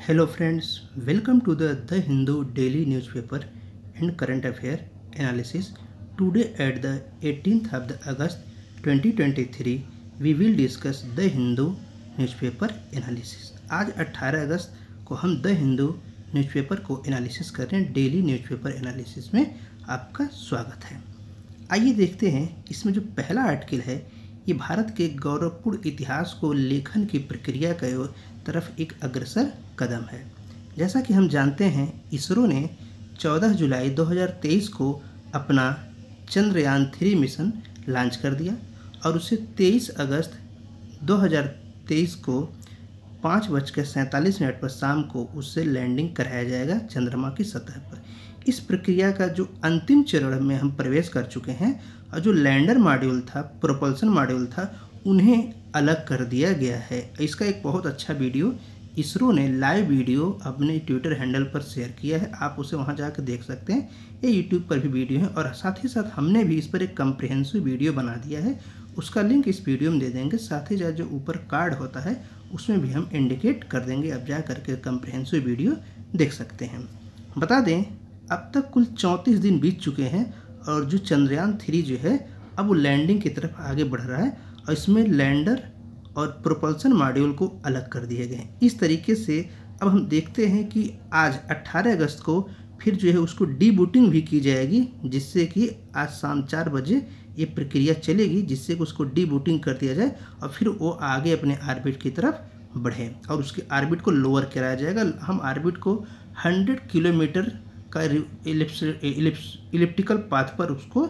Hello friends, welcome to the Hindu daily newspaper and current affair analysis. Today at the 18th of the August 2023 we will discuss the Hindu newspaper analysis. आज 18 अगस्त को हम the Hindu newspaper को analysis कर रहे हैं। Daily newspaper analysis में आपका स्वागत है। आइए देखते हैं इसमें जो पहला आर्टिकल है ये भारत के गौरवपूर्ण इतिहास को लेखन की प्रक्रिया की तरफ एक अग्रसर कदम है। जैसा कि हम जानते हैं इसरो ने 14 जुलाई 2023 को अपना चंद्रयान 3 मिशन लॉन्च कर दिया और उसे 23 अगस्त 2023 को 5:47 पर शाम को उससे लैंडिंग कराया जाएगा चंद्रमा की सतह पर। इस प्रक्रिया का जो अंतिम चरण में हम प्रवेश कर चुके हैं और जो लैंडर मॉड्यूल था, प्रोपल्सन मॉड्यूल था, उन्हें अलग कर दिया गया है। इसका एक बहुत अच्छा वीडियो इसरो ने लाइव वीडियो अपने ट्विटर हैंडल पर शेयर किया है, आप उसे वहां जाकर देख सकते हैं। ये यूट्यूब पर भी वीडियो है और साथ ही साथ हमने भी इस पर एक कम्प्रिहेंसिव वीडियो बना दिया है, उसका लिंक इस वीडियो में दे देंगे। साथ ही साथ जो ऊपर कार्ड होता है उसमें भी हम इंडिकेट कर देंगे, अब जा करके कम्प्रिहेंसिव वीडियो देख सकते हैं। बता दें अब तक कुल 34 दिन बीत चुके हैं और जो चंद्रयान 3 जो है अब वो लैंडिंग की तरफ आगे बढ़ रहा है और इसमें लैंडर और प्रोपल्सन मॉड्यूल को अलग कर दिए गए। इस तरीके से अब हम देखते हैं कि आज 18 अगस्त को फिर जो है उसको डीबूटिंग भी की जाएगी, जिससे कि आज शाम 4 बजे ये प्रक्रिया चलेगी, जिससे कि उसको डीबूटिंग कर दिया जाए और फिर वो आगे अपने ऑर्बिट की तरफ बढ़े और उसके ऑर्बिट को लोअर कराया जाएगा। हम ऑर्बिट को 100 किलोमीटर का इलिप्टिकल पाथ पर उसको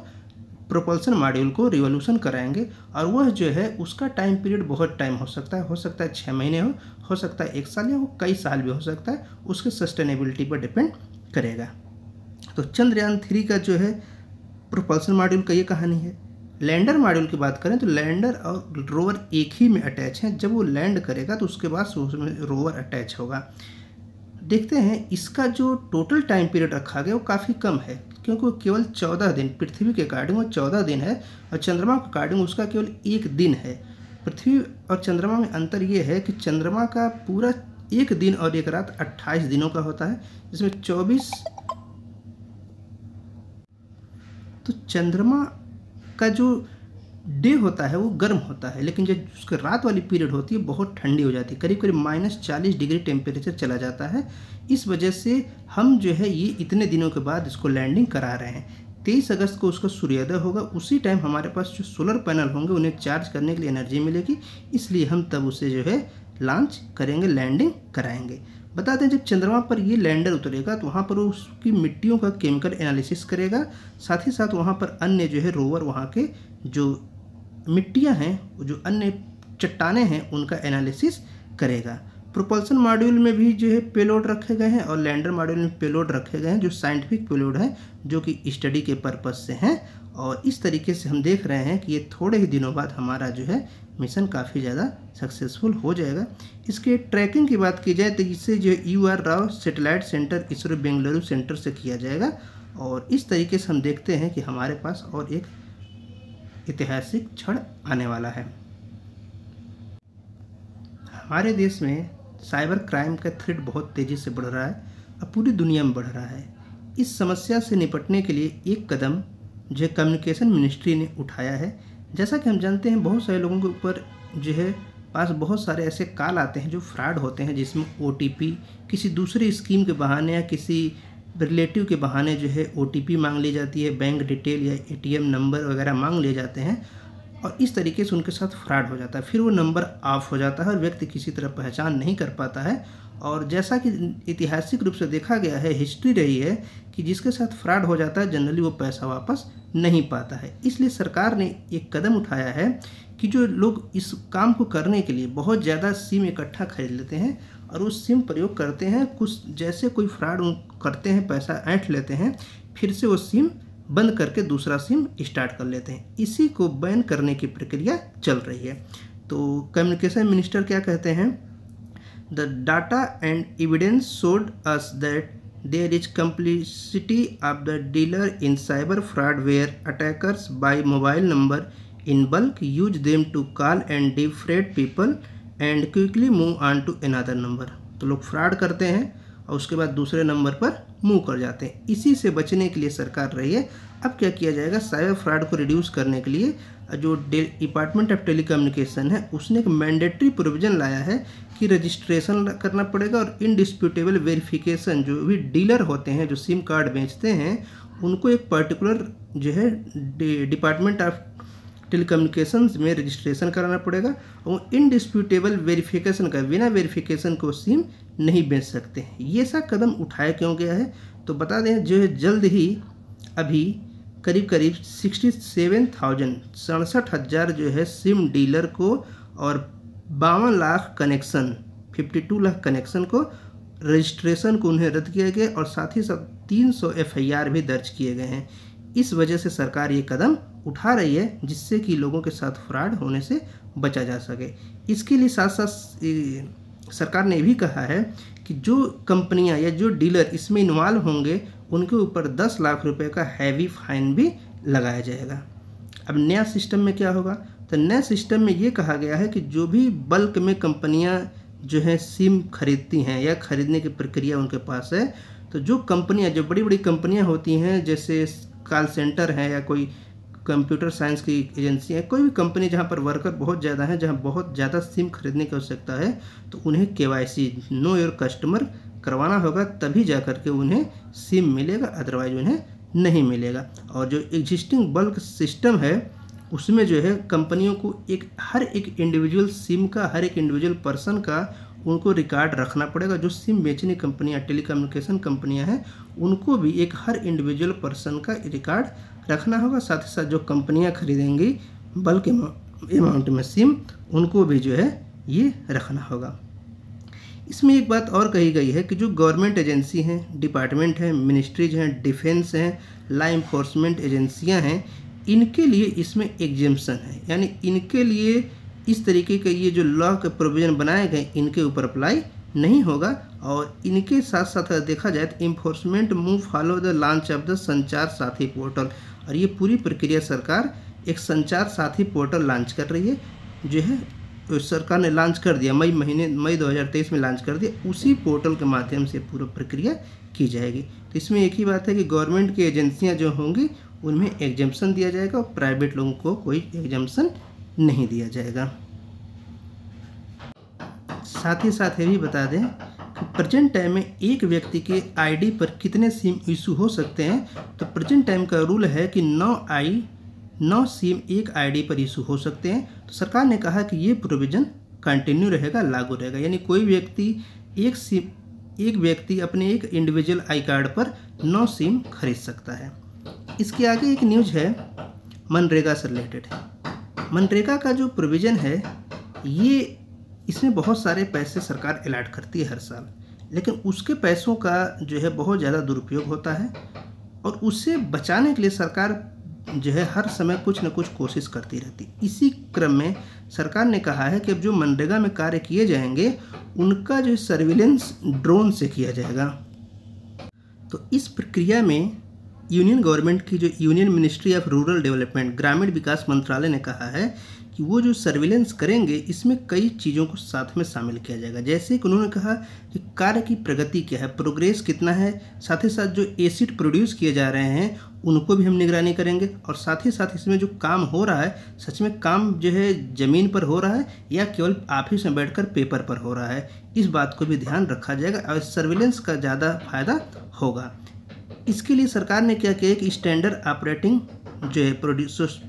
प्रोपल्सन मॉड्यूल को रिवोल्यूशन कराएंगे और वह जो है उसका टाइम पीरियड बहुत टाइम हो सकता है 6 महीने हो सकता है 1 साल या वो कई साल भी हो सकता है, उसके सस्टेनेबिलिटी पर डिपेंड करेगा। तो चंद्रयान 3 का जो है प्रोपल्सन मॉड्यूल का ये कहानी है। लैंडर मॉड्यूल की बात करें तो लैंडर और रोवर एक ही में अटैच हैं। जब वो लैंड करेगा तो उसके बाद उसमें रोवर अटैच होगा। देखते हैं इसका जो टोटल टाइम पीरियड रखा गया वो काफ़ी कम है, क्योंकि वो केवल 14 दिन, पृथ्वी के अकॉर्डिंग वो 14 दिन है और चंद्रमा के अकॉर्डिंग उसका केवल 1 दिन है। पृथ्वी और चंद्रमा में अंतर ये है कि चंद्रमा का पूरा 1 दिन और 1 रात 28 दिनों का होता है, जिसमें 24। तो चंद्रमा का जो डे होता है वो गर्म होता है, लेकिन जब उसकी रात वाली पीरियड होती है बहुत ठंडी हो जाती है, करीब करीब -40 डिग्री टेम्परेचर चला जाता है। इस वजह से हम जो है ये इतने दिनों के बाद इसको लैंडिंग करा रहे हैं। 23 अगस्त को उसका सूर्योदय होगा, उसी टाइम हमारे पास जो सोलर पैनल होंगे उन्हें चार्ज करने के लिए एनर्जी मिलेगी, इसलिए हम तब उसे जो है लॉन्च करेंगे, लैंडिंग कराएंगे। बता दें जब चंद्रमा पर ये लैंडर उतरेगा तो वहाँ पर उसकी मिट्टियों का केमिकल एनालिसिस करेगा, साथ ही साथ वहाँ पर अन्य जो है रोवर वहाँ के जो मिट्टियाँ हैं, जो अन्य चट्टानें हैं, उनका एनालिसिस करेगा। प्रोपल्सन मॉड्यूल में भी जो है पेलोड रखे गए हैं और लैंडर मॉड्यूल में पेलोड रखे गए हैं जो साइंटिफिक पेलोड है, जो कि स्टडी के पर्पज़ से हैं। और इस तरीके से हम देख रहे हैं कि ये थोड़े ही दिनों बाद हमारा जो है मिशन काफ़ी ज़्यादा सक्सेसफुल हो जाएगा। इसके ट्रैकिंग की बात की जाए तो इससे जो UR Rao satellite centre ISRO Bengaluru centre से किया जाएगा और इस तरीके से हम देखते हैं कि हमारे पास और एक ऐतिहासिक क्षण आने वाला है। हमारे देश में साइबर क्राइम का थ्रेट बहुत तेज़ी से बढ़ रहा है और पूरी दुनिया में बढ़ रहा है। इस समस्या से निपटने के लिए एक कदम जो कम्युनिकेशन मिनिस्ट्री ने उठाया है। जैसा कि हम जानते हैं बहुत सारे लोगों के ऊपर जो है पास बहुत सारे ऐसे कॉल आते हैं जो फ्रॉड होते हैं, जिसमें OTP किसी दूसरी स्कीम के बहाने या किसी रिलेटिव के बहाने जो है OTP मांग ली जाती है, बैंक डिटेल या ATM नंबर वगैरह मांग लिए जाते हैं और इस तरीके से उनके साथ फ्रॉड हो जाता है। फिर वो नंबर ऑफ हो जाता है और व्यक्ति किसी तरह पहचान नहीं कर पाता है। और जैसा कि ऐतिहासिक रूप से देखा गया है, हिस्ट्री रही है कि जिसके साथ फ्रॉड हो जाता है जनरली वो पैसा वापस नहीं पाता है। इसलिए सरकार ने एक कदम उठाया है कि जो लोग इस काम को करने के लिए बहुत ज़्यादा सिम इकट्ठा खरीद लेते हैं और उस सिम प्रयोग करते हैं, कुछ जैसे कोई फ्रॉड करते हैं, पैसा ऐंठ लेते हैं, फिर से वो सिम बंद करके दूसरा सिम स्टार्ट कर लेते हैं। इसी को बैन करने की प्रक्रिया चल रही है। तो कम्युनिकेशन मिनिस्टर क्या कहते हैं, the data and evidence showed us that there is complicity of the dealer in cyber fraud where attackers by mobile number in bulk use them to call and defraud people and quickly move on to another number। तो लोग fraud करते हैं और उसके बाद दूसरे number पर move कर जाते हैं। इसी से बचने के लिए सरकार रही है अब क्या किया जाएगा, साइबर फ्रॉड को रिड्यूस करने के लिए जो डिपार्टमेंट ऑफ टेलीकम्युनिकेशन है उसने एक मैंडेटरी प्रोविज़न लाया है कि रजिस्ट्रेशन करना पड़ेगा और इनडिस्प्यूटेबल वेरिफिकेशन, जो भी डीलर होते हैं जो सिम कार्ड बेचते हैं उनको एक पर्टिकुलर जो है डिपार्टमेंट ऑफ टेलीकम्युनिकेशन में रजिस्ट्रेशन कराना पड़ेगा और इनडिस्प्यूटेबल वेरिफिकेशन का, बिना वेरिफिकेशन को सिम नहीं बेच सकते। ये सा कदम उठाया क्यों गया है, तो बता दें जो है जल्द ही अभी करीब 67,000 जो है सिम डीलर को और 52 लाख कनेक्शन 52 लाख कनेक्शन को रजिस्ट्रेशन को उन्हें रद्द किया गया और साथ ही साथ 300 FIR भी दर्ज किए गए हैं। इस वजह से सरकार ये कदम उठा रही है जिससे कि लोगों के साथ फ्रॉड होने से बचा जा सके। इसके लिए साथ साथ सरकार ने भी कहा है कि जो कंपनियां या जो डीलर इसमें इन्वॉल्व होंगे उनके ऊपर 10 लाख रुपए का हैवी फाइन भी लगाया जाएगा। अब नया सिस्टम में क्या होगा, तो नए सिस्टम में ये कहा गया है कि जो भी बल्क में कंपनियां जो है सिम खरीदती हैं या खरीदने की प्रक्रिया उनके पास है, तो जो कंपनियां, जो बड़ी बड़ी कंपनियां होती हैं जैसे कॉल सेंटर है या कोई कंप्यूटर साइंस की एजेंसी है, कोई भी कंपनी जहां पर वर्कर बहुत ज़्यादा है, जहां बहुत ज़्यादा सिम खरीदने की आवश्यकता है, तो उन्हें KYC नो योर कस्टमर करवाना होगा, तभी जा कर के उन्हें सिम मिलेगा, अदरवाइज उन्हें नहीं मिलेगा। और जो एग्जिस्टिंग बल्क सिस्टम है उसमें जो है कंपनियों को हर एक इंडिविजुअल सिम का, हर एक इंडिविजुअल पर्सन का उनको रिकॉर्ड रखना पड़ेगा। जो सिम बेचने कंपनियां, टेलीकम्युनिकेशन कंपनियां हैं, उनको भी एक हर इंडिविजुअल पर्सन का रिकॉर्ड रखना होगा। साथ ही साथ जो कंपनियां खरीदेंगी बल्क अमाउंट में सिम, उनको भी जो है ये रखना होगा। इसमें एक बात और कही गई है कि जो गवर्नमेंट एजेंसी हैं, डिपार्टमेंट हैं, मिनिस्ट्रीज हैं, डिफेंस हैं, लॉ इन्फोर्समेंट एजेंसियां हैं, इनके लिए इसमें एग्जेम्पशन है, यानी इनके लिए इस तरीके के ये जो लॉ के प्रोविज़न बनाए गए इनके ऊपर अप्लाई नहीं होगा। और इनके साथ साथ अगर देखा जाए तो enforcement move follow the launch of the संचार साथी पोर्टल, और ये पूरी प्रक्रिया सरकार एक संचार साथी पोर्टल लॉन्च कर रही है, जो है सरकार ने लॉन्च कर दिया मई 2023 में लॉन्च कर दिया। उसी पोर्टल के माध्यम से पूरा प्रक्रिया की जाएगी। तो इसमें एक ही बात है कि गवर्नमेंट की एजेंसियां जो होंगी उनमें एग्जेम्पशन दिया जाएगा और प्राइवेट लोगों को कोई एग्जेम्पशन नहीं दिया जाएगा। साथ ही साथ ये भी बता दें कि प्रेजेंट टाइम में एक व्यक्ति के ID पर कितने सिम इशू हो सकते हैं, तो प्रेजेंट टाइम का रूल है कि 9 सिम एक ID पर इशू हो सकते हैं। तो सरकार ने कहा कि ये प्रोविज़न कंटिन्यू रहेगा, लागू रहेगा, यानी कोई एक व्यक्ति अपने एक इंडिविजुअल आई कार्ड पर 9 सिम खरीद सकता है। इसके आगे एक न्यूज़ है मनरेगा से रिलेटेड है। मनरेगा का जो प्रोविज़न है ये, इसमें बहुत सारे पैसे सरकार अलॉट करती है हर साल, लेकिन उसके पैसों का जो है बहुत ज़्यादा दुरुपयोग होता है और उससे बचाने के लिए सरकार जो है हर समय कुछ न कुछ कोशिश करती रहती। इसी क्रम में सरकार ने कहा है कि अब जो मनरेगा में कार्य किए जाएंगे उनका जो सर्विलेंस ड्रोन से किया जाएगा। तो इस प्रक्रिया में यूनियन गवर्नमेंट की जो union ministry of rural development, ग्रामीण विकास मंत्रालय ने कहा है कि वो जो सर्विलेंस करेंगे इसमें कई चीज़ों को साथ में शामिल किया जाएगा। जैसे कि उन्होंने कहा कि कार्य की प्रगति क्या है, प्रोग्रेस कितना है, साथ ही साथ जो एसिड प्रोड्यूस किए जा रहे हैं उनको भी हम निगरानी करेंगे, और साथ ही साथ इसमें जो काम हो रहा है सच में काम जो है ज़मीन पर हो रहा है या केवल ऑफिस में बैठकर पेपर पर हो रहा है, इस बात को भी ध्यान रखा जाएगा और सर्विलेंस का ज़्यादा फायदा होगा। इसके लिए सरकार ने क्या किया कि स्टैंडर्ड ऑपरेटिंग जो है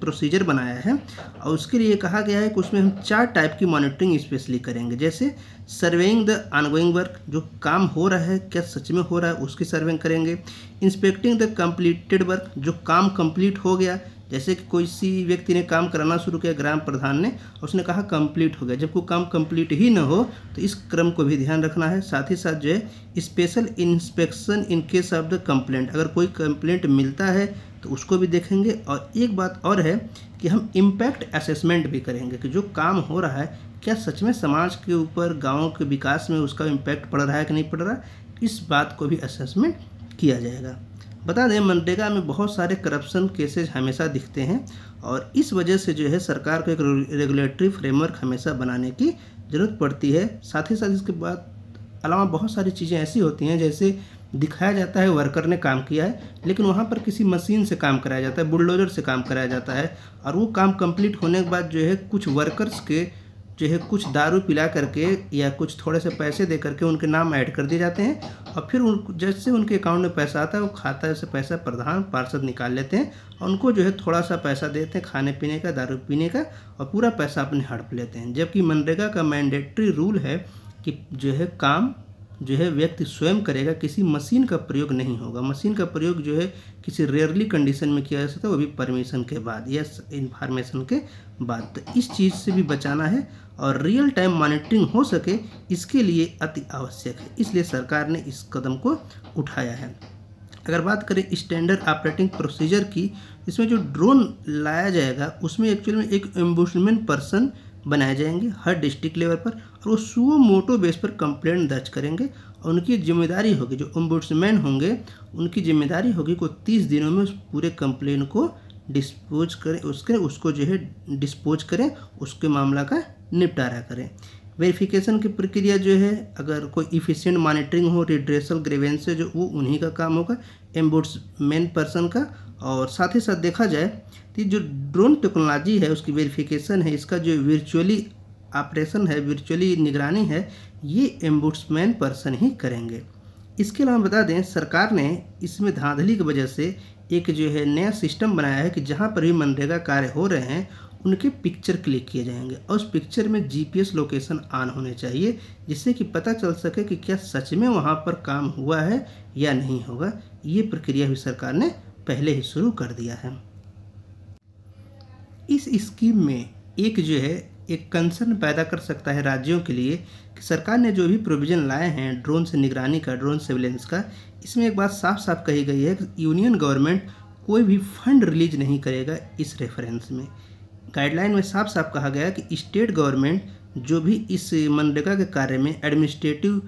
प्रोसीजर बनाया है और उसके लिए कहा गया है कि उसमें हम 4 टाइप की मॉनिटरिंग स्पेशली करेंगे। जैसे सर्वेइंग द ऑनगोइंग वर्क, जो काम हो रहा है क्या सच में हो रहा है उसकी सर्वेइंग करेंगे। इंस्पेक्टिंग द कंप्लीटेड वर्क, जो काम कंप्लीट हो गया, जैसे कि कोई सी व्यक्ति ने काम कराना शुरू किया ग्राम प्रधान ने, उसने कहा कंप्लीट हो गया, जब कोई काम कंप्लीट ही ना हो तो इस क्रम को भी ध्यान रखना है। साथ ही साथ जो है special inspection in case of the complaint, अगर कोई कंप्लेंट मिलता है तो उसको भी देखेंगे। और एक बात और है कि हम इम्पैक्ट असेसमेंट भी करेंगे कि जो काम हो रहा है क्या सच में समाज के ऊपर, गाँव के विकास में उसका इम्पैक्ट पड़ रहा है कि नहीं पड़ रहा, इस बात को भी असेसमेंट किया जाएगा। बता दें मनरेगा में बहुत सारे करप्शन केसेज हमेशा दिखते हैं और इस वजह से जो है सरकार को एक रेगुलेटरी फ्रेमवर्क हमेशा बनाने की ज़रूरत पड़ती है। साथ ही साथ इसके बाद अलावा बहुत सारी चीज़ें ऐसी होती हैं, जैसे दिखाया जाता है वर्कर ने काम किया है, लेकिन वहाँ पर किसी मशीन से काम कराया जाता है, बुलडोजर से काम कराया जाता है, और वो काम कंप्लीट होने के बाद जो है कुछ वर्कर्स के जो है कुछ दारू पिला करके या कुछ थोड़े से पैसे दे करके उनके नाम ऐड कर दिए जाते हैं, और फिर जैसे उनके अकाउंट में पैसा आता है वो खाता से पैसा प्रधान पार्षद निकाल लेते हैं, और उनको जो है थोड़ा सा पैसा देते हैं खाने पीने का, दारू पीने का, और पूरा पैसा अपने हड़प लेते हैं। जबकि मनरेगा का मैंडेटरी रूल है कि जो है काम जो है व्यक्ति स्वयं करेगा, किसी मशीन का प्रयोग नहीं होगा। मशीन का प्रयोग जो है किसी रेयरली कंडीशन में किया जा सकता है, वो भी परमिशन के बाद या इंफॉर्मेशन के बाद। तो इस चीज़ से भी बचाना है और रियल टाइम मॉनिटरिंग हो सके, इसके लिए अति आवश्यक है, इसलिए सरकार ने इस कदम को उठाया है। अगर बात करें स्टैंडर्ड ऑपरेटिंग प्रोसीजर की, इसमें जो ड्रोन लाया जाएगा उसमें एक्चुअली में एक एम्बुशमेंट पर्सन बनाए जाएंगे हर डिस्ट्रिक्ट लेवल पर, और वो सुओ मोटो बेस पर कंप्लेंट दर्ज करेंगे, और उनकी जिम्मेदारी होगी, जो ओम्बुड्समैन होंगे उनकी जिम्मेदारी होगी को 30 दिनों में उस पूरे कंप्लेन को डिस्पोज करें, उसको जो है डिस्पोज करें, उसके मामला का निपटारा करें। वेरिफिकेशन की प्रक्रिया जो है, अगर कोई इफ़िशिएंट मॉनिटरिंग हो, रिड्रेसल ग्रीवेंस से जो वो उन्हीं का काम होगा, एम्बुड्समैन पर्सन का। और साथ ही साथ देखा जाए तो जो ड्रोन टेक्नोलॉजी है उसकी वेरिफिकेशन है, इसका जो वर्चुअली ऑपरेशन है, वर्चुअली निगरानी है, ये एम्बुड्समैन पर्सन ही करेंगे। इसके अलावा बता दें, सरकार ने इसमें धांधली की वजह से एक जो है नया सिस्टम बनाया है कि जहाँ पर भी मनरेगा कार्य हो रहे हैं उनके पिक्चर क्लिक किए जाएंगे, और उस पिक्चर में GPS लोकेशन ऑन होने चाहिए, जिससे कि पता चल सके कि क्या सच में वहाँ पर काम हुआ है या नहीं होगा। ये प्रक्रिया भी सरकार ने पहले ही शुरू कर दिया है। इस स्कीम में एक जो है एक कंसर्न पैदा कर सकता है राज्यों के लिए कि सरकार ने जो भी प्रोविज़न लाए हैं ड्रोन से निगरानी का, ड्रोन सर्विलेंस का, इसमें एक बात साफ साफ कही गई है कि यूनियन गवर्नमेंट कोई भी फंड रिलीज नहीं करेगा। इस रेफरेंस में गाइडलाइन में साफ साफ कहा गया कि स्टेट गवर्नमेंट जो भी इस मनरेगा के कार्य में एडमिनिस्ट्रेटिव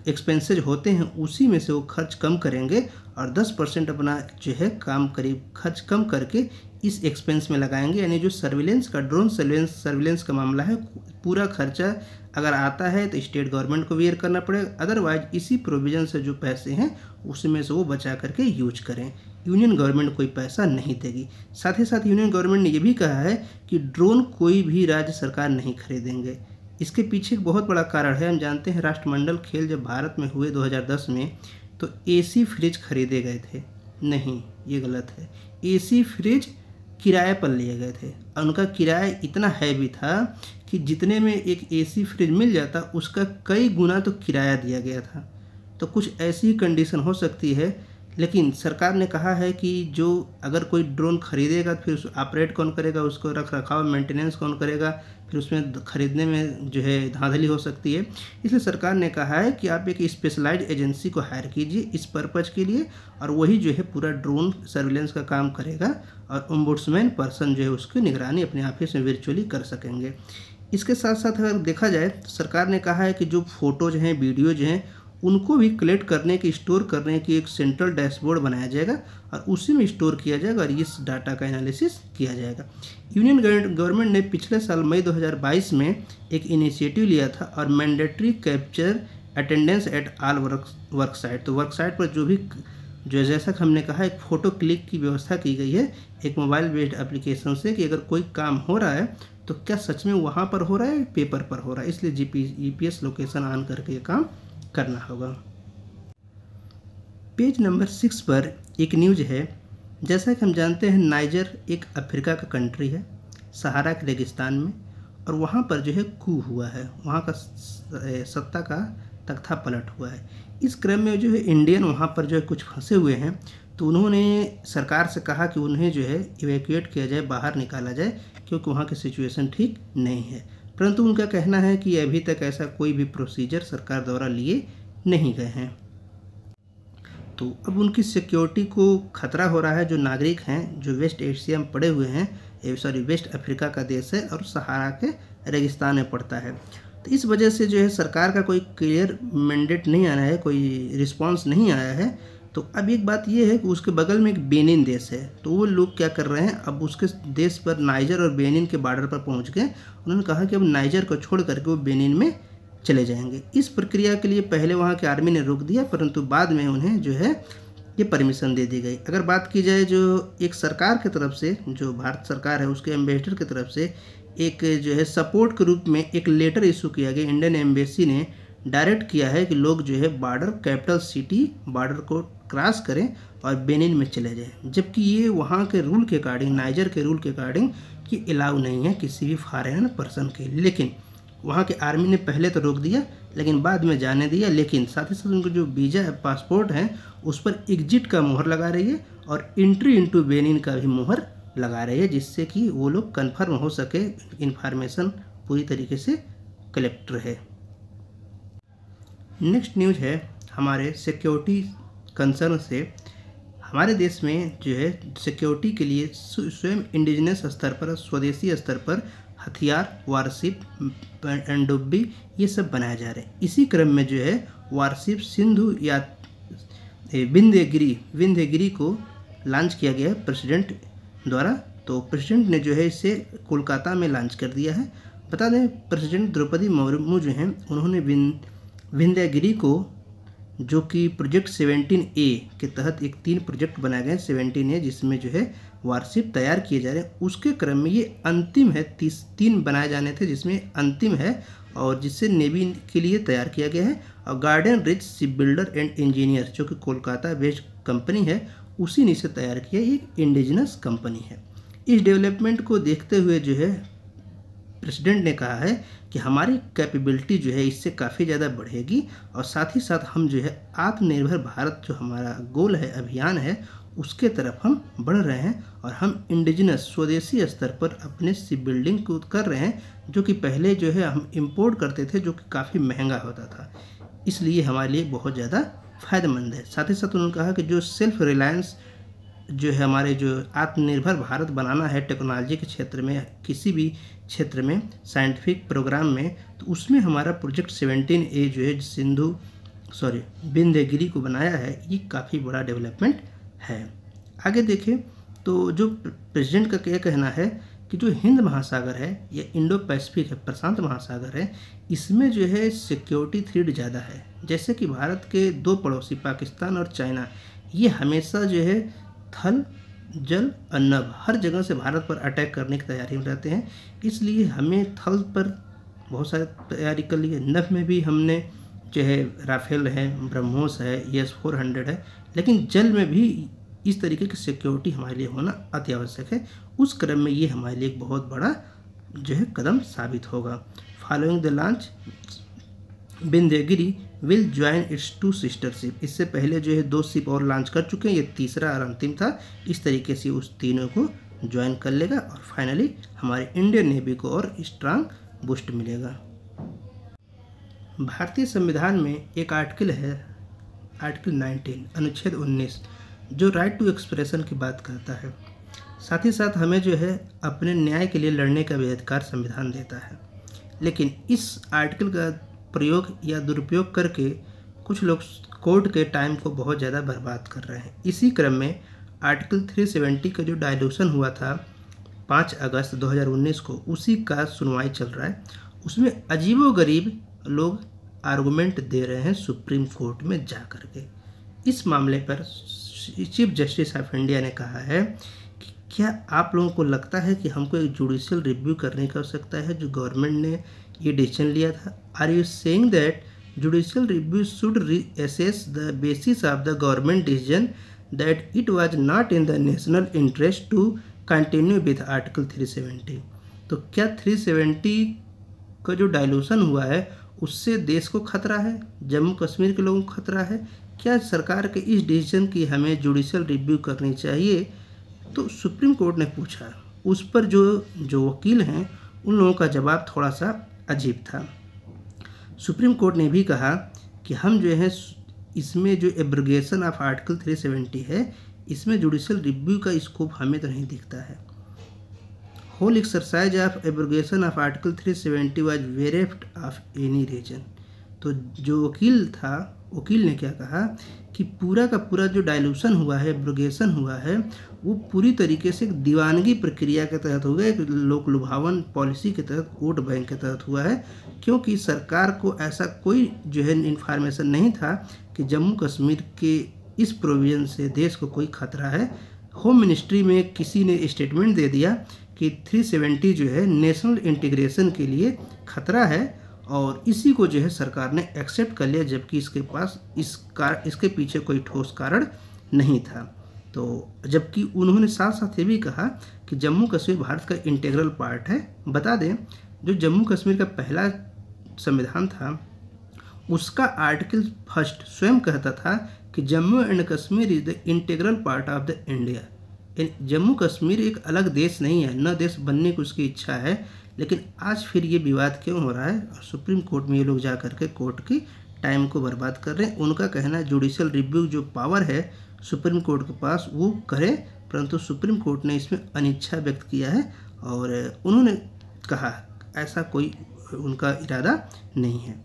एक्सपेंसेज होते हैं उसी में से वो खर्च कम करेंगे, और 10% अपना जो है काम करीब खर्च कम करके इस एक्सपेंस में लगाएंगे। यानी जो सर्विलेंस का, ड्रोन सर्विलेंस का मामला है, पूरा खर्चा अगर आता है तो स्टेट गवर्नमेंट को बेयर करना पड़ेगा, अदरवाइज इसी प्रोविज़न से जो पैसे हैं उसमें से वो बचा करके यूज करें। यूनियन गवर्नमेंट कोई पैसा नहीं देगी। साथ ही साथ यूनियन गवर्नमेंट ने ये भी कहा है कि ड्रोन कोई भी राज्य सरकार नहीं खरीदेंगे। इसके पीछे एक बहुत बड़ा कारण है। हम जानते हैं राष्ट्रमंडल खेल जब भारत में हुए 2010 में, तो AC फ्रिज खरीदे गए थे। नहीं, ये गलत है। AC फ्रिज किराए पर लिए गए थे, और उनका किराया इतना हैवी था कि जितने में एक AC फ्रिज मिल जाता उसका कई गुना तो किराया दिया गया था। तो कुछ ऐसी कंडीशन हो सकती है, लेकिन सरकार ने कहा है कि जो अगर कोई ड्रोन खरीदेगा फिर उस ऑपरेट कौन करेगा, उसको रख रखाव मेंटेनेंस कौन करेगा, फिर उसमें खरीदने में जो है धांधली हो सकती है। इसलिए सरकार ने कहा है कि आप एक स्पेशलाइज्ड एजेंसी को हायर कीजिए इस पर्पज़ के लिए, और वही जो है पूरा ड्रोन सर्विलेंस का काम करेगा, और ओम्बुड्समैन पर्सन जो है उसकी निगरानी अपने ऑफिस में वर्चुअली कर सकेंगे। इसके साथ साथ अगर देखा जाए तो सरकार ने कहा है कि जो फोटोज हैं, वीडियोज हैं, उनको भी कलेक्ट करने की, स्टोर करने की एक सेंट्रल डैशबोर्ड बनाया जाएगा, और उसी में स्टोर किया जाएगा और इस डाटा का एनालिसिस किया जाएगा। यूनियन गवर्नमेंट ने पिछले साल मई 2022 में एक इनिशिएटिव लिया था, और mandatory capture attendance at all work site. तो वर्क साइट पर जो जैसा कि हमने कहा एक फ़ोटो क्लिक की व्यवस्था की गई है एक मोबाइल बेस्ड एप्लीकेशन से, कि अगर कोई काम हो रहा है तो क्या सच में वहाँ पर हो रहा है, पेपर पर हो रहा है। इसलिए GPS लोकेशन ऑन करके ये काम करना होगा। पेज नंबर 6 पर एक न्यूज़ है। जैसा कि हम जानते हैं नाइजर एक अफ्रीका का कंट्री है, सहारा के रेगिस्तान में, और वहाँ पर जो है कू हुआ है, वहाँ का सत्ता का तख्ता पलट हुआ है। इस क्रम में जो है इंडियन वहाँ पर जो है कुछ फंसे हुए हैं, तो उन्होंने सरकार से कहा कि उन्हें जो है इवैक्यूएट किया जाए, बाहर निकाला जाए, क्योंकि वहाँ की सिचुएशन ठीक नहीं है। परंतु उनका कहना है कि अभी तक ऐसा कोई भी प्रोसीजर सरकार द्वारा लिए नहीं गए हैं। तो अब उनकी सिक्योरिटी को खतरा हो रहा है। जो नागरिक हैं जो वेस्ट एशिया में पड़े हुए हैं, वेस्ट अफ्रीका का देश है और सहारा के रेगिस्तान में पड़ता है, तो इस वजह से जो है सरकार का कोई क्लियर मैंडेट नहीं आया है, कोई रिस्पांस नहीं आया है। तो अब एक बात ये है कि उसके बगल में एक बेनिन देश है, तो वो लोग क्या कर रहे हैं, अब उसके देश पर नाइजर और बेनिन के बॉर्डर पर पहुंच गए। उन्होंने कहा कि अब नाइजर को छोड़ करके वो बेनिन में चले जाएंगे। इस प्रक्रिया के लिए पहले वहाँ के आर्मी ने रोक दिया, परंतु बाद में उन्हें जो है ये परमिशन दे दी गई। अगर बात की जाए जो एक सरकार की तरफ से, जो भारत सरकार है उसके एम्बेसडर की तरफ से एक जो है सपोर्ट के रूप में एक लेटर इशू किया गया। इंडियन एम्बेसी ने डायरेक्ट किया है कि लोग जो है बॉर्डर कैपिटल सिटी बॉर्डर को क्रॉस करें और बेनिन में चले जाएं, जबकि ये वहाँ के रूल के अकॉर्डिंग, नाइजर के रूल के अकॉर्डिंग कि अलाउ नहीं है किसी भी फॉरेन पर्सन के। लेकिन वहाँ के आर्मी ने पहले तो रोक दिया, लेकिन बाद में जाने दिया। लेकिन साथ ही साथ उनको जो वीज़ा है, पासपोर्ट है, उस पर एग्जिट का मोहर लगा रही है और एंट्री इनटू बेनिन का भी मोहर लगा रही है, जिससे कि वो लोग कन्फर्म हो सके, इन्फॉर्मेशन पूरी तरीके से कलेक्ट रहे। नेक्स्ट न्यूज़ है हमारे सिक्योरिटी कंसर्न से। हमारे देश में जो है सिक्योरिटी के लिए स्वयं इंडिजिनस स्तर पर, स्वदेशी स्तर पर हथियार, वारशिप, पनडुब्बी ये सब बनाए जा रहे हैं। इसी क्रम में जो है वारशिप सिंधु या विंध्यगिरी को लॉन्च किया गया है प्रेसिडेंट द्वारा। तो प्रेसिडेंट ने जो है इसे कोलकाता में लॉन्च कर दिया है। बता दें प्रेसिडेंट द्रौपदी मुर्मू जो हैं उन्होंने विंध्यगिरी को, जो कि प्रोजेक्ट 17A के तहत एक 3 प्रोजेक्ट बनाए गए 17A, जिसमें जो है वारशिप तैयार किए जा रहे हैं, उसके क्रम में ये अंतिम है। 3 बनाए जाने थे जिसमें अंतिम है और जिससे नेवी के लिए तैयार किया गया है। और garden rich ship builder and engineer, जो कि कोलकाता बेस्ड कंपनी है, उसी ने इसे तैयार किया। ये इंडिजिनस कंपनी है। इस डेवलपमेंट को देखते हुए जो है प्रेसिडेंट ने कहा है कि हमारी कैपेबिलिटी जो है इससे काफ़ी ज़्यादा बढ़ेगी और साथ ही साथ हम जो है आत्मनिर्भर भारत जो हमारा गोल है, अभियान है, उसके तरफ हम बढ़ रहे हैं और हम इंडिजिनस स्वदेशी स्तर पर अपने शिप बिल्डिंग को कर रहे हैं, जो कि पहले जो है हम इंपोर्ट करते थे, जो कि काफ़ी महंगा होता था। इसलिए हमारे लिए बहुत ज़्यादा फायदेमंद है। साथ ही साथ उन्होंने कहा कि जो सेल्फ रिलायंस जो है, हमारे जो आत्मनिर्भर भारत बनाना है टेक्नोलॉजी के क्षेत्र में, किसी भी क्षेत्र में, साइंटिफिक प्रोग्राम में, तो उसमें हमारा प्रोजेक्ट 17A जो है विंध्यगिरी को बनाया है, ये काफ़ी बड़ा डेवलपमेंट है। आगे देखें तो जो प्रेसिडेंट का क्या कहना है कि जो हिंद महासागर है या इंडो पैसिफिक है, प्रशांत महासागर है, इसमें जो है सिक्योरिटी थ्रेट ज़्यादा है। जैसे कि भारत के 2 पड़ोसी पाकिस्तान और चाइना, ये हमेशा जो है थल, जल और नभ हर जगह से भारत पर अटैक करने की तैयारी में रहते हैं। इसलिए हमें थल पर बहुत सारी तैयारी कर ली है, नभ में भी हमने जो है राफेल है, ब्रह्मोस है, S-400 है, लेकिन जल में भी इस तरीके की सिक्योरिटी हमारे लिए होना अति आवश्यक है। उस क्रम में ये हमारे लिए एक बहुत बड़ा जो है कदम साबित होगा। Following the launch Vindhyagiri will join it's 2 sister ship. इससे पहले जो है 2 शिप और लॉन्च कर चुके हैं, ये तीसरा और अंतिम था। इस तरीके से उस तीनों को ज्वाइन कर लेगा और फाइनली हमारे इंडियन नेवी को और स्ट्रांग बूस्ट मिलेगा। भारतीय संविधान में एक आर्टिकल है, आर्टिकल 19 अनुच्छेद 19, जो राइट टू एक्सप्रेशन की बात करता है। साथ ही साथ हमें जो है अपने न्याय के लिए लड़ने का भी अधिकार संविधान देता है। लेकिन इस आर्टिकल का प्रयोग या दुरुपयोग करके कुछ लोग कोर्ट के टाइम को बहुत ज़्यादा बर्बाद कर रहे हैं। इसी क्रम में आर्टिकल 370 का जो डायलूशन हुआ था 5 अगस्त 2019 को, उसी का सुनवाई चल रहा है। उसमें अजीबोगरीब लोग आर्गूमेंट दे रहे हैं सुप्रीम कोर्ट में जा कर के। इस मामले पर चीफ जस्टिस ऑफ इंडिया ने कहा है कि क्या आप लोगों को लगता है कि हमको एक जुडिशियल रिव्यू करने की आवश्यकता है जो गवर्नमेंट ने ये डिसीजन लिया था? Are you saying that judicial review should reassess the basis of the government decision that it was not in the national interest to continue with article 370? तो क्या 370 का जो डायलूशन हुआ है उससे देश को खतरा है, जम्मू कश्मीर के लोगों को खतरा है? क्या सरकार के इस डिसीजन की हमें जुडिशियल रिव्यू करनी चाहिए? तो सुप्रीम कोर्ट ने पूछा। उस पर जो वकील हैं उन लोगों का जवाब थोड़ा सा अजीब था। सुप्रीम कोर्ट ने भी कहा कि हम जो है इसमें जो एब्रोगेशन ऑफ आर्टिकल 370 है, इसमें जुडिशियल रिव्यू का स्कोप हमें तो नहीं दिखता है। Whole exercise of abrogation of article 370 was bereft of any reason. तो जो वकील ने क्या कहा कि पूरा का पूरा जो डाइल्यूशन हुआ है, एब्रोगेशन हुआ है, वो पूरी तरीके से एक दीवानगी प्रक्रिया के तहत हुआ है, एक लोक लुभावन पॉलिसी के तहत, वोट बैंक के तहत हुआ है, क्योंकि सरकार को ऐसा कोई जो है इन्फॉर्मेशन नहीं था कि जम्मू कश्मीर के इस प्रोविज़न से देश को कोई खतरा है। होम मिनिस्ट्री में किसी ने स्टेटमेंट दे दिया कि 370 जो है नेशनल इंटीग्रेशन के लिए खतरा है, और इसी को जो है सरकार ने एक्सेप्ट कर लिया, जबकि इसके पास इसके पीछे कोई ठोस कारण नहीं था। तो जबकि उन्होंने साथ साथ ये भी कहा कि जम्मू कश्मीर भारत का इंटीग्रल पार्ट है। बता दें, जो जम्मू कश्मीर का पहला संविधान था, उसका आर्टिकल 1 स्वयं कहता था कि Jammu and Kashmir is the integral part of the India. Jammu Kashmir एक अलग देश नहीं है, न देश बनने की उसकी इच्छा है, लेकिन आज फिर ये विवाद क्यों हो रहा है और सुप्रीम कोर्ट में ये लोग जा करके कोर्ट की टाइम को बर्बाद कर रहे हैं। उनका कहना है जुडिशियल रिव्यू जो पावर है सुप्रीम कोर्ट के पास वो करे, परंतु सुप्रीम कोर्ट ने इसमें अनिच्छा व्यक्त किया है और उन्होंने कहा ऐसा कोई उनका इरादा नहीं है।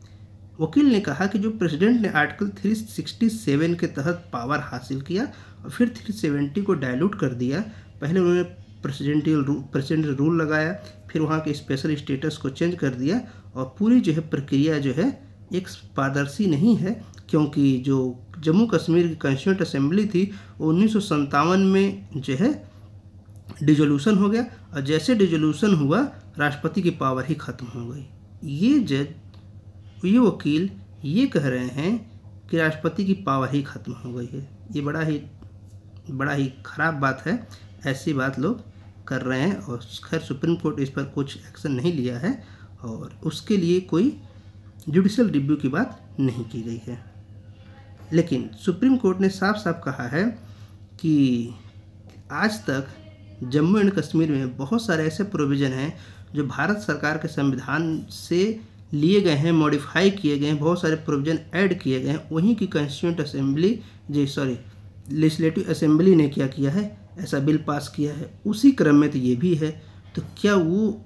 वकील ने कहा कि जो प्रेसिडेंट ने आर्टिकल 367 के तहत हासिल किया और फिर 370 को डाइल्यूट कर दिया। पहले उन्होंने प्रेसिडेंशियल रूल लगाया, फिर वहाँ के स्पेशल स्टेटस को चेंज कर दिया, और पूरी जो है प्रक्रिया जो है एक पारदर्शी नहीं है, क्योंकि जो जम्मू कश्मीर की कॉन्स्टिट्यूंट असेंबली थी 1957 में जो है डिजोल्यूशन हो गया, और जैसे डिजोल्यूशन हुआ राष्ट्रपति की पावर ही खत्म हो गई। ये वकील ये कह रहे हैं कि राष्ट्रपति की पावर ही खत्म हो गई है। ये बड़ा ही खराब बात है, ऐसी बात लोग कर रहे हैं, और खैर सुप्रीम कोर्ट इस पर कुछ एक्शन नहीं लिया है और उसके लिए कोई जुडिशियल रिव्यू की बात नहीं की गई है। लेकिन सुप्रीम कोर्ट ने साफ साफ कहा है कि आज तक जम्मू एंड कश्मीर में बहुत सारे ऐसे प्रोविज़न हैं जो भारत सरकार के संविधान से लिए गए हैं, मॉडिफाई किए गए हैं, बहुत सारे प्रोविज़न ऐड किए गए हैं। वहीं की कॉन्स्टिट्यूंट असेंबली लेजिस्लेटिव असेंबली ने क्या किया है, ऐसा बिल पास किया है। उसी क्रम में तो ये भी है। तो क्या वो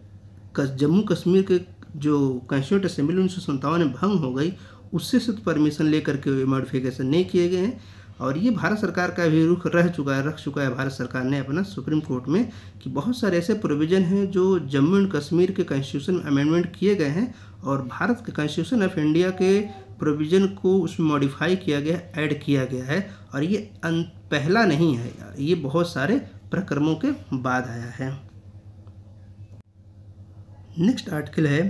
जम्मू कश्मीर के जो कॉन्स्टिट्यूंट असेंबली 1957 में भंग हो गई, उससे तो परमिशन लेकर के मॉडिफिकेशन नहीं किए गए हैं। और ये भारत सरकार का भी रुख रख चुका है भारत सरकार ने अपना सुप्रीम कोर्ट में कि बहुत सारे ऐसे प्रोविज़न हैं जो जम्मू एंड कश्मीर के कॉन्स्टिट्यूशन में अमेंडमेंट किए गए हैं और भारत के कॉन्स्टिट्यूशन ऑफ इंडिया के प्रोविज़न को उसमें मॉडिफाई किया गया, ऐड किया गया है। और ये पहला नहीं है, ये बहुत सारे प्रक्रमों के बाद आया है। नेक्स्ट आर्टिकल है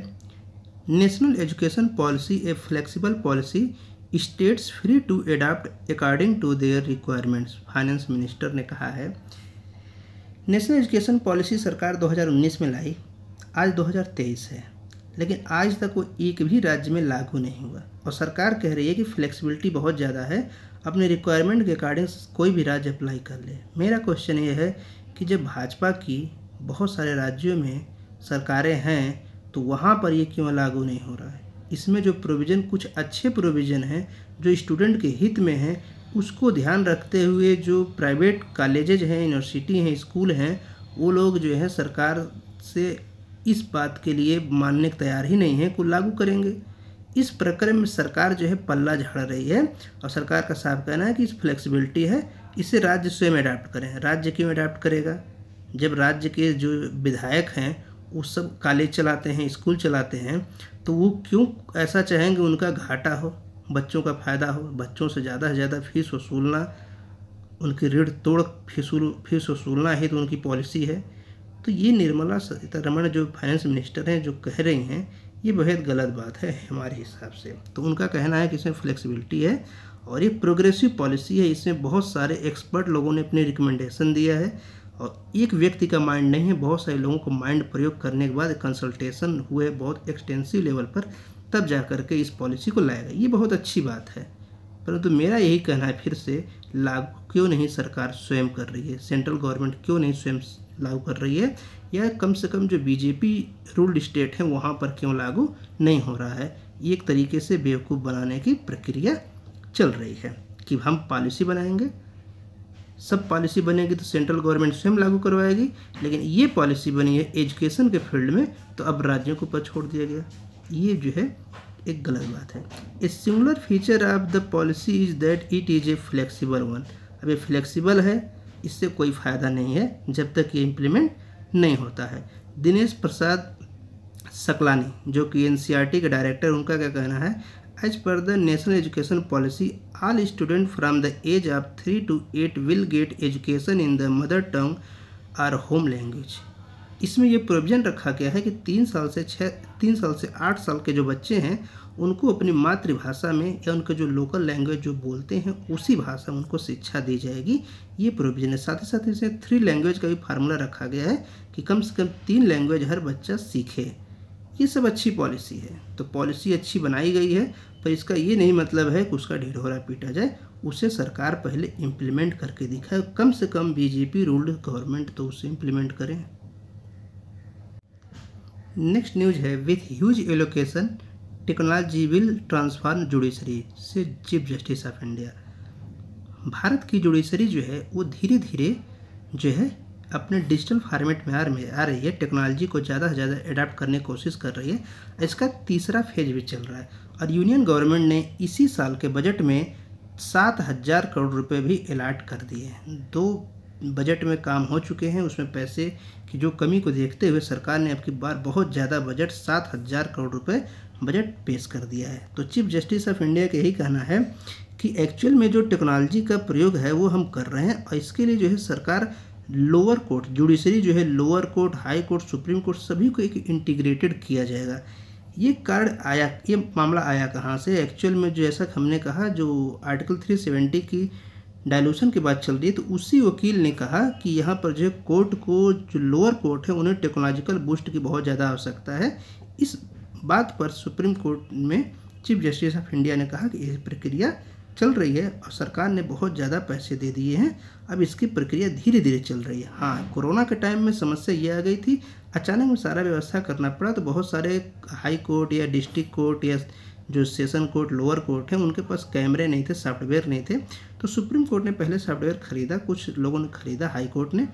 national education policy a flexible policy states free to adopt according to their requirements. Finance minister ने कहा है नेशनल एजुकेशन पॉलिसी सरकार 2019 में लाई, आज 2023 है, लेकिन आज तक वो एक भी राज्य में लागू नहीं हुआ। और सरकार कह रही है कि फ्लेक्सिबिलिटी बहुत ज़्यादा है, अपने रिक्वायरमेंट के अकॉर्डिंग कोई भी राज्य अप्लाई कर ले। मेरा क्वेश्चन ये है कि जब भाजपा की बहुत सारे राज्यों में सरकारें हैं तो वहाँ पर ये क्यों लागू नहीं हो रहा है। इसमें जो प्रोविज़न, कुछ अच्छे प्रोविज़न हैं जो स्टूडेंट के हित में हैं, उसको ध्यान रखते हुए जो प्राइवेट कॉलेजेज हैं, यूनिवर्सिटी हैं, स्कूल हैं, वो लोग जो है सरकार से इस बात के लिए मानने को तैयार ही नहीं है को लागू करेंगे। इस प्रकरण में सरकार जो है पल्ला झाड़ रही है और सरकार का साफ कहना है कि इस फ्लेक्सिबिलिटी है, इसे राज्य स्वयं अडाप्ट करें। राज्य क्यों अडाप्ट करेगा जब राज्य के जो विधायक हैं वो सब कॉलेज चलाते हैं, स्कूल चलाते हैं, तो वो क्यों ऐसा चाहेंगे उनका घाटा हो, बच्चों का फ़ायदा हो। बच्चों से ज़्यादा फीस वसूलना, उनकी ऋण तोड़ फीस वसूलना ही तो उनकी पॉलिसी है। तो ये निर्मला सीतारमण जो फाइनेंस मिनिस्टर हैं जो कह रही हैं, ये बहुत गलत बात है हमारे हिसाब से। तो उनका कहना है कि इसमें फ्लेक्सिबिलिटी है और ये प्रोग्रेसिव पॉलिसी है। इसमें बहुत सारे एक्सपर्ट लोगों ने अपने रिकमेंडेशन दिया है और एक व्यक्ति का माइंड नहीं है, बहुत सारे लोगों को माइंड प्रयोग करने के बाद कंसल्टेशन हुए बहुत एक्सटेंसिव लेवल पर, तब जा कर के इस पॉलिसी को लाया गया। ये बहुत अच्छी बात है, परंतु मेरा यही कहना है फिर से लागू क्यों नहीं सरकार स्वयं कर रही है, सेंट्रल गवर्नमेंट क्यों नहीं स्वयं लागू कर रही है, या कम से कम जो बीजेपी रूल्ड स्टेट है वहाँ पर क्यों लागू नहीं हो रहा है। ये एक तरीके से बेवकूफ़ बनाने की प्रक्रिया चल रही है कि हम पॉलिसी बनाएंगे, सब पॉलिसी बनेगी तो सेंट्रल गवर्नमेंट स्वयं लागू करवाएगी, लेकिन ये पॉलिसी बनी है एजुकेशन के फील्ड में तो अब राज्यों को ऊपर छोड़ दिया गया। ये जो है एक गलत बात है। A singular feature of the policy is that it is a flexible one. अब ये फ्लेक्सिबल है, इससे कोई फ़ायदा नहीं है जब तक ये इम्प्लीमेंट नहीं होता है। दिनेश प्रसाद सकलानी जो कि एनसीईआरटी के डायरेक्टर, उनका क्या कहना है, as per the national education policy all student from the age of 3 to 8 will get education in the mother tongue और होम लैंग्वेज। इसमें ये प्रोविजन रखा गया है कि 3 साल से 8 साल के जो बच्चे हैं उनको अपनी मातृभाषा में या उनके जो लोकल लैंग्वेज जो बोलते हैं उसी भाषा में उनको शिक्षा दी जाएगी। ये प्रोविजन है। साथ ही साथ इसे 3 लैंग्वेज का भी फार्मूला रखा गया है कि कम से कम 3 लैंग्वेज हर बच्चा सीखे। ये सब अच्छी पॉलिसी है। तो पॉलिसी अच्छी बनाई गई है, पर इसका ये नहीं मतलब है कि उसका ढिढोरा पीटा जाए। उसे सरकार पहले इम्प्लीमेंट करके दिखाए। कम से कम बीजेपी रूल्ड गवर्नमेंट तो उसे इम्प्लीमेंट करें। नेक्स्ट न्यूज है, with huge allocation technology will transform judiciary से चीफ जस्टिस ऑफ इंडिया। भारत की जुडिशरी जो है वो धीरे धीरे जो है अपने डिजिटल फॉर्मेट में आ रही है। टेक्नोलॉजी को ज़्यादा से ज़्यादा अडाप्ट करने की कोशिश कर रही है। इसका तीसरा फेज भी चल रहा है और यूनियन गवर्नमेंट ने इसी साल के बजट में 7,000 करोड़ रुपए भी अलॉट कर दिए हैं। 2 बजट में काम हो चुके हैं। उसमें पैसे की जो कमी को देखते हुए सरकार ने अब की बार बहुत ज़्यादा बजट 7,000 करोड़ रुपए बजट पेश कर दिया है। तो चीफ जस्टिस ऑफ इंडिया का यही कहना है कि एक्चुअल में जो टेक्नोलॉजी का प्रयोग है वो हम कर रहे हैं और इसके लिए जो है सरकार लोअर कोर्ट जुडिशरी जो है lower court, high court, supreme court सभी को एक इंटीग्रेटेड किया जाएगा। ये मामला आया कहाँ से? एक्चुअल में जो ऐसा हमने कहा, जो आर्टिकल 370 की डायलूशन की बात चल रही है, तो उसी वकील ने कहा कि यहाँ पर जो कोर्ट को, जो लोअर कोर्ट है, उन्हें टेक्नोलॉजिकल बूस्ट की बहुत ज़्यादा आवश्यकता है। इस बात पर सुप्रीम कोर्ट में चीफ जस्टिस ऑफ इंडिया ने कहा कि यह प्रक्रिया चल रही है और सरकार ने बहुत ज़्यादा पैसे दे दिए हैं, अब इसकी प्रक्रिया धीरे धीरे चल रही है। हाँ, कोरोना के टाइम में समस्या ये आ गई थी, अचानक में सारा व्यवस्था करना पड़ा, तो बहुत सारे हाई कोर्ट या डिस्ट्रिक्ट कोर्ट या जो सेशन कोर्ट, लोअर कोर्ट हैं, उनके पास कैमरे नहीं थे, सॉफ्टवेयर नहीं थे। तो सुप्रीम कोर्ट ने पहले सॉफ्टवेयर खरीदा, कुछ लोगों ने खरीदा हाई कोर्ट ने,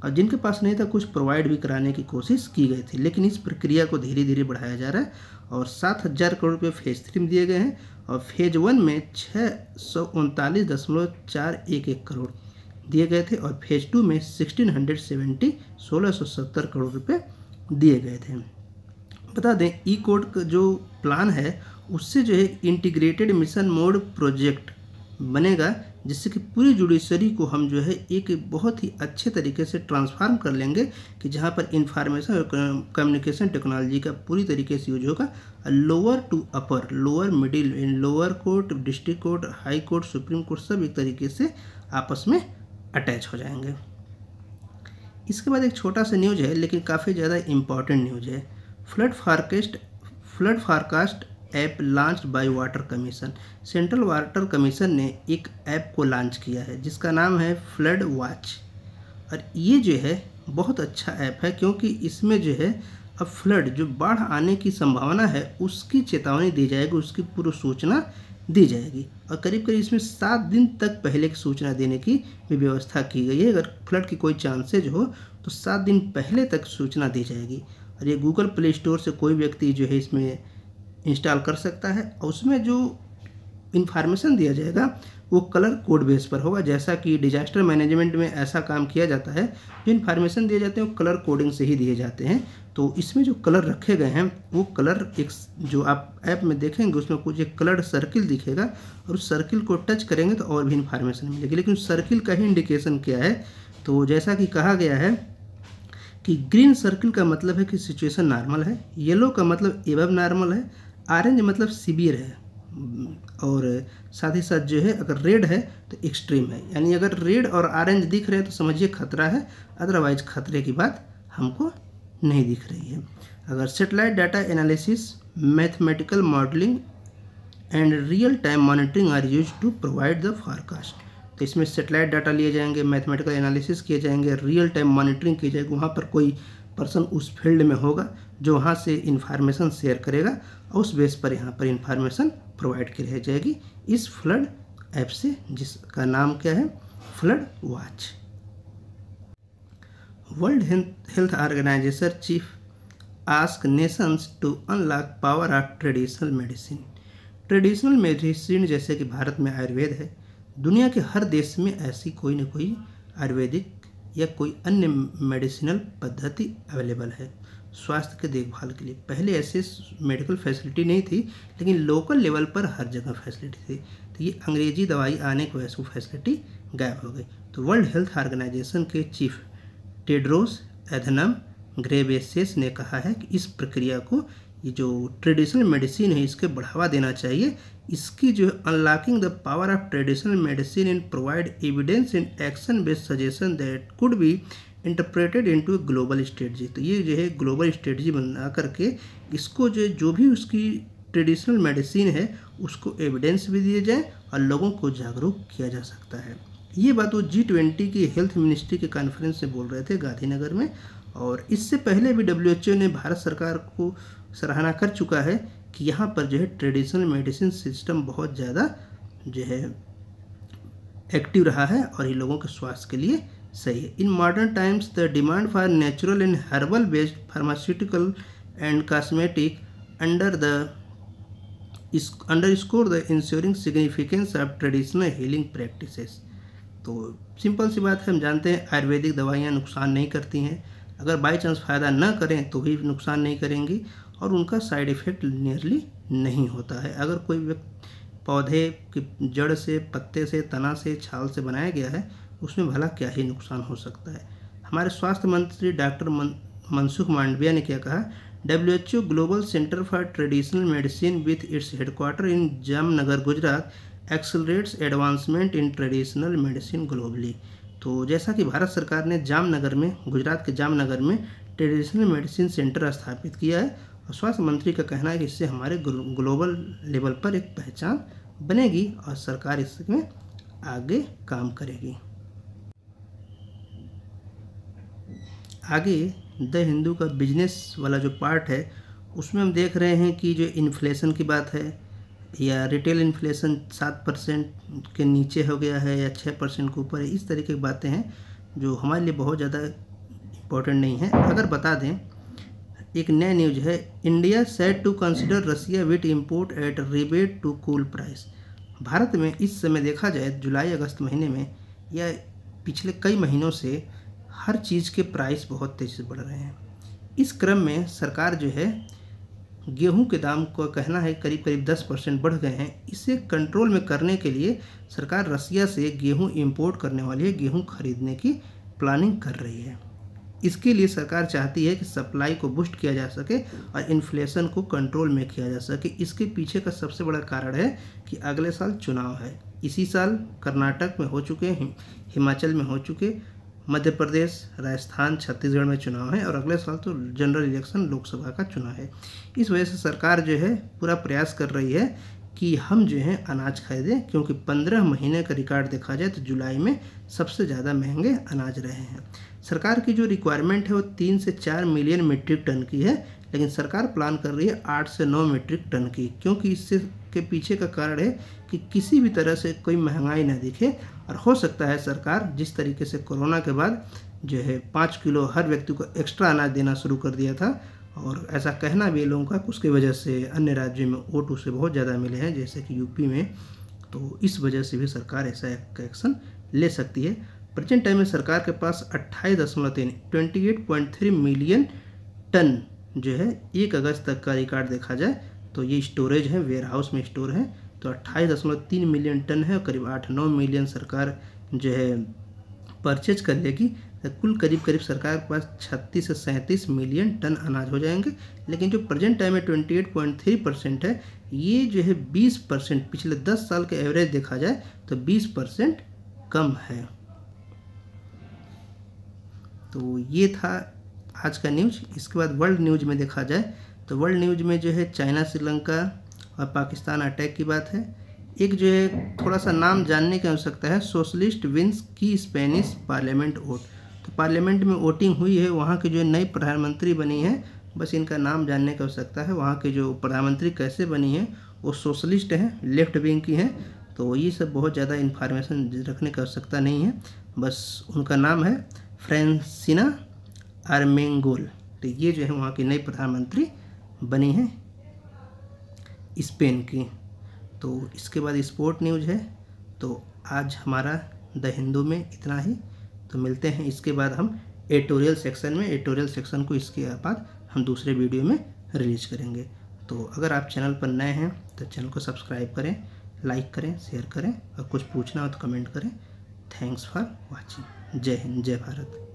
और जिनके पास नहीं था कुछ प्रोवाइड भी कराने की कोशिश की गई थी। लेकिन इस प्रक्रिया को धीरे धीरे बढ़ाया जा रहा है और 7,000 करोड़ रुपये फेज 3 में दिए गए हैं और फेज 1 में 639.411 करोड़ दिए गए थे और फेज 2 में 1670 करोड़ रुपये दिए गए थे। बता दें, ई कोर्ट का जो प्लान है उससे जो है इंटीग्रेटेड मिशन मोड प्रोजेक्ट बनेगा, जिससे कि पूरी जुडिशरी को हम जो है एक बहुत ही अच्छे तरीके से ट्रांसफार्म कर लेंगे कि जहां पर इंफॉर्मेशन और कम्युनिकेशन टेक्नोलॉजी का पूरी तरीके से यूज होगा। Lower to upper, lower middle, lower court, district court, high court, supreme court सब एक तरीके से आपस में अटैच हो जाएंगे। इसके बाद एक छोटा सा न्यूज है लेकिन काफ़ी ज़्यादा इम्पॉर्टेंट न्यूज है। Flood forecast app launched by water commission. Central water commission ने एक ऐप को लॉन्च किया है जिसका नाम है फ्लड वॉच, और ये जो है बहुत अच्छा ऐप है क्योंकि इसमें जो है अब फ्लड, जो बाढ़ आने की संभावना है, उसकी चेतावनी दी जाएगी, उसकी पूर्व सूचना दी जाएगी और करीब करीब इसमें 7 दिन तक पहले की सूचना देने की भी व्यवस्था की गई है। अगर फ्लड की कोई चांसेज हो तो 7 दिन पहले तक सूचना दी जाएगी और ये गूगल प्ले स्टोर से कोई व्यक्ति जो है इसमें इंस्टॉल कर सकता है और उसमें जो इन्फॉर्मेशन दिया जाएगा वो कलर कोड बेस पर होगा। जैसा कि डिजास्टर मैनेजमेंट में ऐसा काम किया जाता है, जो इन्फॉर्मेशन दिए जाते हैं वो कलर कोडिंग से ही दिए जाते हैं। तो इसमें जो कलर रखे गए हैं वो कलर, एक जो आप ऐप में देखेंगे उसमें कुछ एक कलर्ड सर्किल दिखेगा और उस सर्किल को टच करेंगे तो और भी इन्फॉर्मेशन मिलेगी। लेकिन उस सर्किल का ही इंडिकेशन क्या है, तो जैसा कि कहा गया है कि ग्रीन सर्किल का मतलब है कि सिचुएशन नॉर्मल है, येलो का मतलब एबव नॉर्मल है, ऑरेंज मतलब सीवियर है और साथ ही साथ जो है अगर रेड है तो एक्सट्रीम है। यानी अगर रेड और ऑरेंज दिख रहे हैं तो समझिए खतरा है, अदरवाइज खतरे की बात हमको नहीं दिख रही है। अगर satellite data analysis, mathematical modelling and real time monitoring are use to provide the forecast, तो इसमें सेटेलाइट डाटा लिए जाएंगे, मैथमेटिकल एनालिसिस किए जाएंगे, रियल टाइम मॉनिटरिंग की जाएगी। वहाँ पर कोई पर्सन उस फील्ड में होगा जो वहाँ से इन्फॉर्मेशन शेयर करेगा और उस बेस पर यहाँ पर इन्फॉर्मेशन प्रोवाइड की रह जाएगी इस फ्लड ऐप से, जिसका नाम क्या है, flood watch. World Health Organization chief ask nations to unlock power of traditional medicine. Traditional medicine जैसे कि भारत में आयुर्वेद है, दुनिया के हर देश में ऐसी कोई न कोई आयुर्वेदिक या कोई अन्य मेडिसिनल पद्धति अवेलेबल है स्वास्थ्य के देखभाल के लिए। पहले ऐसे मेडिकल फैसिलिटी नहीं थी, लेकिन लोकल लेवल पर हर जगह फैसिलिटी थी। तो ये अंग्रेजी दवाई आने की वजह से वो फैसिलिटी गायब हो गई। तो वर्ल्ड हेल्थ ऑर्गेनाइजेशन के चीफ टेड्रोस एधनम घेब्रेयेसस ने कहा है कि इस प्रक्रिया को, ये जो ट्रेडिशनल मेडिसिन है, इसके बढ़ावा देना चाहिए। इसकी जो unlocking the power of traditional medicine and provide evidence and action based suggestion that could be interpreted into global strategy. तो ये जो है ग्लोबल स्ट्रेटजी बना करके इसको जो भी उसकी ट्रेडिशनल मेडिसिन है उसको एविडेंस भी दिए जाए और लोगों को जागरूक किया जा सकता है। ये बात वो G20 की हेल्थ मिनिस्ट्री के कॉन्फ्रेंस से बोल रहे थे गांधीनगर में। और इससे पहले भी WHO ने भारत सरकार को सराहना कर चुका है कि यहाँ पर जो है ट्रेडिशनल मेडिसिन सिस्टम बहुत ज़्यादा जो है एक्टिव रहा है और ये लोगों के स्वास्थ्य के लिए सही है। In modern times the demand for natural and herbal based pharmaceutical and cosmetic underscore the ensuring significance of traditional healing practices। तो सिंपल सी बात है, हम जानते हैं आयुर्वेदिक दवाइयाँ नुकसान नहीं करती हैं, अगर बाई चांस फ़ायदा न करें तो भी नुकसान नहीं करेंगी और उनका साइड इफ़ेक्ट नियरली नहीं होता है। अगर कोई व्यक्ति पौधे की जड़ से, पत्ते से, तना से, छाल से बनाया गया है, उसमें भला क्या ही नुकसान हो सकता है। हमारे स्वास्थ्य मंत्री डॉक्टर मनसुख मांडविया ने क्या कहा, WHO global centre for traditional medicine with its headquarter in Jamnagar Gujarat accelerates advancement in traditional medicine globally. तो जैसा कि भारत सरकार ने जामनगर में, गुजरात के जामनगर में ट्रेडिशनल मेडिसिन सेंटर स्थापित किया है और स्वास्थ्य मंत्री का कहना है कि इससे हमारे ग्लोबल लेवल पर एक पहचान बनेगी और सरकार इसमें आगे काम करेगी। आगे द हिंदू का बिजनेस वाला जो पार्ट है उसमें हम देख रहे हैं कि जो इन्फ्लेशन की बात है, या रिटेल इन्फ्लेशन 7% के नीचे हो गया है या 6% के ऊपर है, इस तरीके की बातें हैं जो हमारे लिए बहुत ज़्यादा इम्पोर्टेंट नहीं है। अगर बता दें, एक नया न्यूज है, India said to consider Russia wheat import at rebate to cool price. Bharat में इस समय देखा जाए जुलाई अगस्त महीने में या पिछले कई महीनों से हर चीज़ के प्राइस बहुत तेज़ी से बढ़ रहे हैं। इस क्रम में सरकार जो है गेहूं के दाम को कहना है करीब करीब 10% बढ़ गए हैं। इसे कंट्रोल में करने के लिए सरकार रसिया से गेहूं इंपोर्ट करने वाली है, गेहूं खरीदने की प्लानिंग कर रही है। इसके लिए सरकार चाहती है कि सप्लाई को बूस्ट किया जा सके और इन्फ्लेशन को कंट्रोल में किया जा सके। इसके पीछे का सबसे बड़ा कारण है कि अगले साल चुनाव है। इसी साल कर्नाटक में हो चुके, हिमाचल में हो चुके, मध्य प्रदेश, राजस्थान, छत्तीसगढ़ में चुनाव है और अगले साल तो जनरल इलेक्शन लोकसभा का चुनाव है। इस वजह से सरकार जो है पूरा प्रयास कर रही है कि हम जो है अनाज खरीदें, क्योंकि 15 महीने का रिकॉर्ड देखा जाए तो जुलाई में सबसे ज़्यादा महंगे अनाज रहे हैं। सरकार की जो रिक्वायरमेंट है वो 3 से 4 मिलियन मीट्रिक टन की है, लेकिन सरकार प्लान कर रही है 8 से 9 मीट्रिक टन की, क्योंकि इससे के पीछे का कारण है कि किसी भी तरह से कोई महंगाई ना दिखे। और हो सकता है सरकार जिस तरीके से कोरोना के बाद जो है 5 किलो हर व्यक्ति को एक्स्ट्रा अनाज देना शुरू कर दिया था, और ऐसा कहना भी लोगों का, उसकी वजह से अन्य राज्यों में वोट उसे बहुत ज़्यादा मिले हैं जैसे कि यूपी में, तो इस वजह से भी सरकार ऐसा एक्शन ले सकती है। प्रेजेंट टाइम में सरकार के पास 28.3 मिलियन टन जो है 1 अगस्त तक का रिकॉर्ड देखा जाए तो ये स्टोरेज है, वेयर हाउस में स्टोर है। तो 28.3 मिलियन टन है और करीब 8-9 मिलियन सरकार जो है परचेज कर लेगी, तो कुल करीब करीब सरकार के पास 36 से 37 मिलियन टन अनाज हो जाएंगे। लेकिन जो प्रेजेंट टाइम में 28.3% है, ये जो है 20% पिछले 10 साल के एवरेज देखा जाए तो 20% कम है। तो ये था आज का न्यूज। इसके बाद वर्ल्ड न्यूज में देखा जाए तो वर्ल्ड न्यूज में जो है चाइना, श्रीलंका और पाकिस्तान अटैक की बात है। एक जो है थोड़ा सा नाम जानने की आवश्यकता है, सोशलिस्ट विंस की स्पेनिश पार्लियामेंट वोट। तो पार्लियामेंट में वोटिंग हुई है, वहाँ के जो नई प्रधानमंत्री बनी है, बस इनका नाम जानने की आवश्यकता है। वहाँ के जो प्रधानमंत्री कैसे बनी है, वो सोशलिस्ट हैं, लेफ्ट विंग की हैं। तो ये सब बहुत ज़्यादा इन्फॉर्मेशन रखने की आवश्यकता नहीं है, बस उनका नाम है फ्रेंसिना आर्मेंगोल। तो ये जो है वहाँ की नई प्रधानमंत्री बनी हैं स्पेन की। तो इसके बाद स्पोर्ट न्यूज़ है। तो आज हमारा द हिंदू में इतना ही। तो मिलते हैं इसके बाद हम एडिटोरियल सेक्शन में। एडिटोरियल सेक्शन को इसके बाद हम दूसरे वीडियो में रिलीज करेंगे। तो अगर आप चैनल पर नए हैं तो चैनल को सब्सक्राइब करें, लाइक करें, शेयर करें और कुछ पूछना हो तो कमेंट करें। Thanks for watching. जय हिंद, जय भारत।